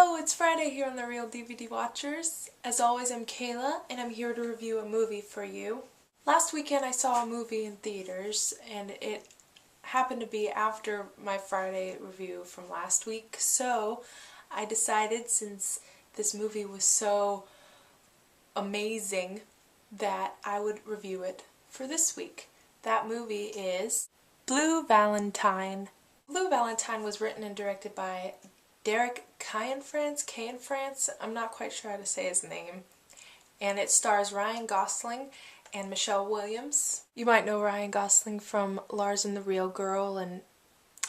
Hello, it's Friday here on the Real DVD Watchers. As always, I'm Kayla, and I'm here to review a movie for you. Last weekend I saw a movie in theaters, and it happened to be after my Friday review from last week, so I decided, since this movie was so amazing, that I would review it for this week. That movie is Blue Valentine. Blue Valentine was written and directed by Derek Cianfrance, I'm not quite sure how to say his name, and it stars Ryan Gosling and Michelle Williams. You might know Ryan Gosling from Lars and the Real Girl and,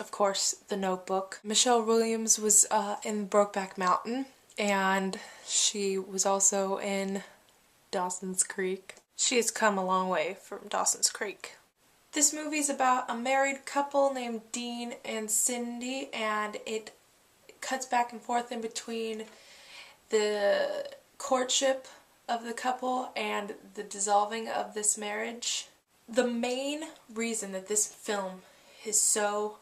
of course, The Notebook. Michelle Williams was in Brokeback Mountain, and she was also in Dawson's Creek. She has come a long way from Dawson's Creek. This movie is about a married couple named Dean and Cindy, and it cuts back and forth in between the courtship of the couple and the dissolving of this marriage. The main reason that this film is so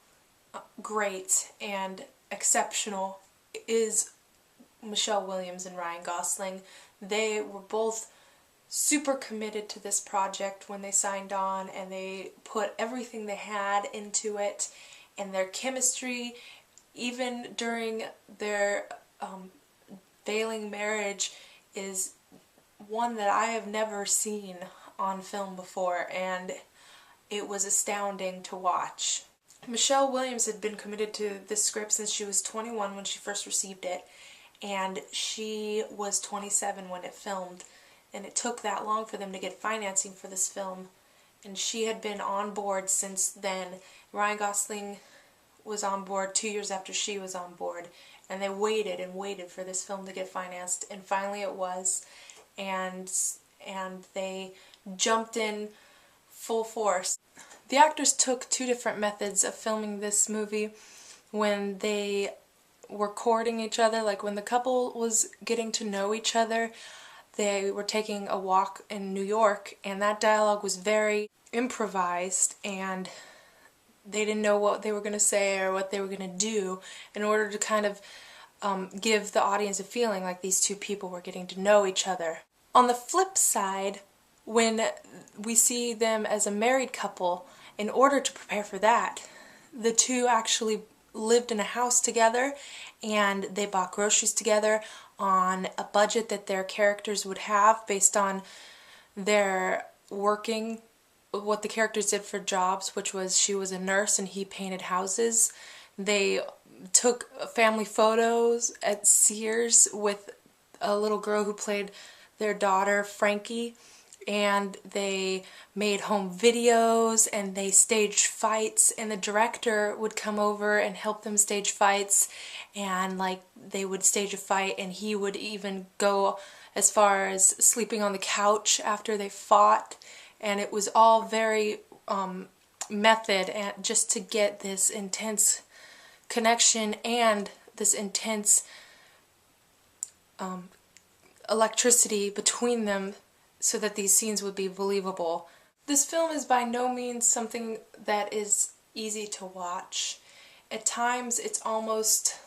great and exceptional is Michelle Williams and Ryan Gosling. They were both super committed to this project when they signed on, and they put everything they had into it, and their chemistry, even during their failing marriage, is one that I have never seen on film before, and it was astounding to watch. Michelle Williams had been committed to this script since she was 21 when she first received it, and she was 27 when it filmed, and it took that long for them to get financing for this film, and she had been on board since then. Ryan Gosling was on board 2 years after she was on board, and they waited and waited for this film to get financed, and finally it was, and they jumped in full force. The actors took two different methods of filming this movie when they were courting each other. Like when the couple was getting to know each other, they were taking a walk in New York, and that dialogue was very improvised, and they didn't know what they were going to say or what they were going to do in order to kind of give the audience a feeling like these two people were getting to know each other. On the flip side, when we see them as a married couple, in order to prepare for that, the two actually lived in a house together, and they bought groceries together on a budget that their characters would have based on their working, what the characters did for jobs, which was she was a nurse and he painted houses. They took family photos at Sears with a little girl who played their daughter, Frankie, and they made home videos, and they staged fights, and the director would come over and help them stage fights, and like they would stage a fight and he would even go as far as sleeping on the couch after they fought, and it was all very method, and just to get this intense connection and this intense electricity between them so that these scenes would be believable. This film is by no means something that is easy to watch. At times it's almost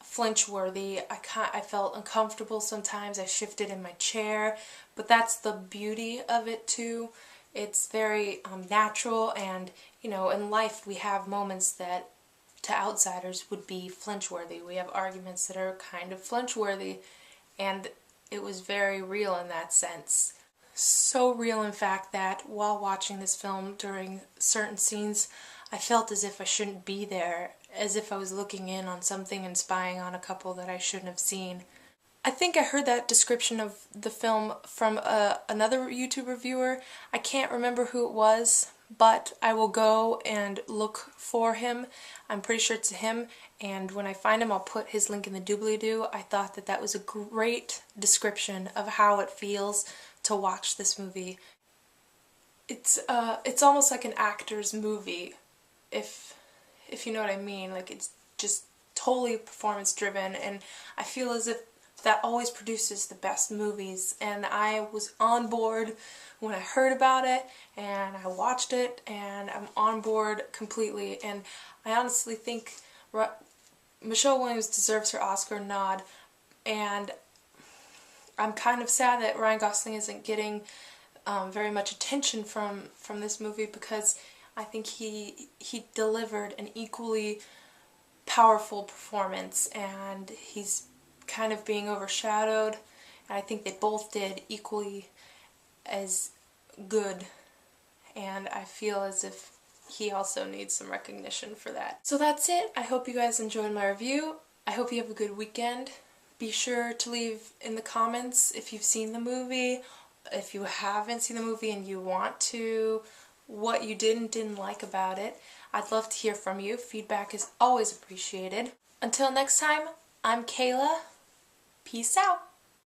flinch-worthy. I felt uncomfortable sometimes. I shifted in my chair, but that's the beauty of it too. It's very natural, and you know, in life we have moments that to outsiders would be flinch-worthy. We have arguments that are kind of flinch-worthy, and it was very real in that sense. So real, in fact, that while watching this film during certain scenes, I felt as if I shouldn't be there, as if I was looking in on something and spying on a couple that I shouldn't have seen. I think I heard that description of the film from another YouTube reviewer. I can't remember who it was, but I will go and look for him. I'm pretty sure it's him, and when I find him I'll put his link in the doobly-doo. I thought that that was a great description of how it feels to watch this movie. It's almost like an actor's movie, if you know what I mean. Like, it's just totally performance driven, and I feel as if that always produces the best movies, and I was on board when I heard about it, and I watched it, and I'm on board completely, and I honestly think Michelle Williams deserves her Oscar nod, and I'm kind of sad that Ryan Gosling isn't getting very much attention from this movie, because I think he delivered an equally powerful performance, and he's kind of being overshadowed, and I think they both did equally as good, and I feel as if he also needs some recognition for that. So that's it. I hope you guys enjoyed my review. I hope you have a good weekend. Be sure to leave in the comments if you've seen the movie, if you haven't seen the movie and you want to, what you did and didn't like about it. I'd love to hear from you. Feedback is always appreciated. Until next time, I'm Kayla. Peace out.